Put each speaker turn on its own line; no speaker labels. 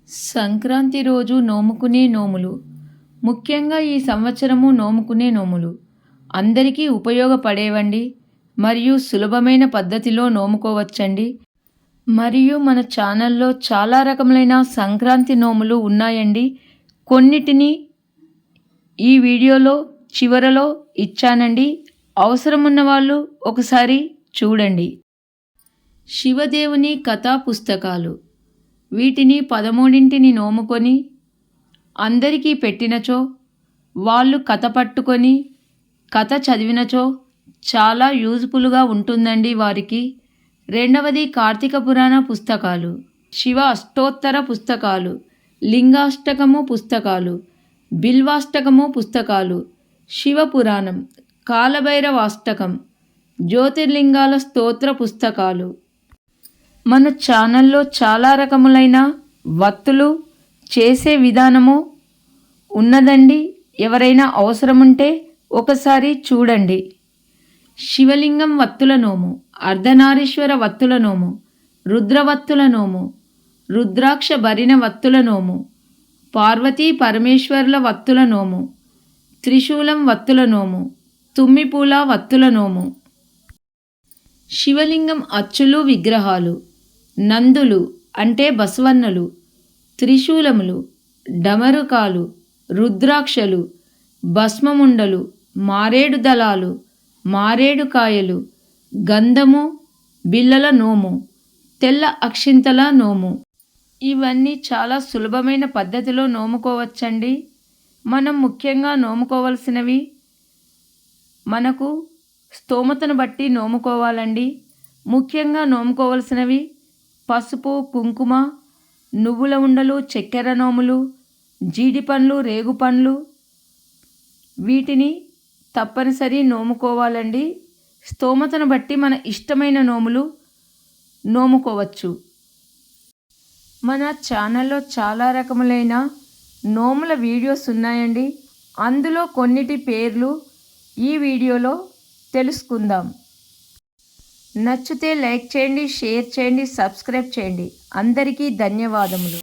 సంక్రాంతి రోజు నోముకునే నోములు. ముఖ్యంగా ఈ సంవత్సరము నోముకునే నోములు అందరికీ ఉపయోగపడేవండి. మరియు సులభమైన పద్ధతిలో నోముకోవచ్చండి. మరియు మన ఛానల్లో చాలా రకములైన సంక్రాంతి నోములు ఉన్నాయండి. కొన్నిటిని ఈ వీడియోలో చివరలో ఇచ్చానండి. అవసరం ఉన్న వాళ్ళు ఒకసారి చూడండి. శివదేవుని కథా పుస్తకాలు. వీటిని 13ంటిని నోముకొని అందరికీ పెట్టినచో, వాళ్ళు కథ పట్టుకొని కథ చదివినచో చాలా యూజ్ఫుల్గా ఉంటుందండి వారికి. రెండవది కార్తీక పురాణ పుస్తకాలు, శివ అష్టోత్తర పుస్తకాలు, లింగాష్టకము పుస్తకాలు, బిల్వాష్టకము పుస్తకాలు, శివపురాణం, కాలభైరవాష్టకం, జ్యోతిర్లింగాల స్తోత్ర పుస్తకాలు. మన ఛానల్లో చాలా రకములైన వత్తులు చేసే విధానము ఉన్నదండి. ఎవరైనా అవసరముంటే ఒకసారి చూడండి. శివలింగం వత్తుల నోము, అర్ధనారీశ్వర వత్తుల నోము, రుద్రవత్తుల నోము, రుద్రాక్ష భరిణ వత్తుల నోము, పార్వతీ పరమేశ్వర్ల వత్తుల నోము, త్రిశూలం వత్తుల నోము, తుమ్మిపూల వత్తుల నోము. శివలింగం అచ్చులు విగ్రహాలు, నందులు అంటే బసవన్నలు, త్రిశూలములు, డమరుకాలు, రుద్రాక్షలు, భస్మముండలు, మారేడు దళాలు, మారేడు కాయలు, గంధము, బిళ్ళల నోము, తెల్ల అక్షింతల నోము. ఇవన్నీ చాలా సులభమైన పద్ధతిలో నోముకోవచ్చండి. మనం ముఖ్యంగా నోముకోవలసినవి మనకు స్తోమతను బట్టి నోముకోవాలండి. ముఖ్యంగా నోముకోవలసినవి పసుపు, కుంకుమ, నువ్వుల ఉండలు, చక్కెర నోములు, జీడిపండ్లు, రేగుపండ్లు. వీటిని తప్పనిసరి నోముకోవాలండి. స్తోమతను బట్టి మన ఇష్టమైన నోములు నోముకోవచ్చు. మన ఛానల్లో చాలా రకములైన నోముల వీడియోస్ ఉన్నాయండి. అందులో కొన్నిటి పేర్లు ఈ వీడియోలో తెలుసుకుందాం. నచ్చితే లైక్ చేయండి, షేర్ చేయండి, సబ్స్క్రైబ్ చేయండి. అందరికీ ధన్యవాదములు.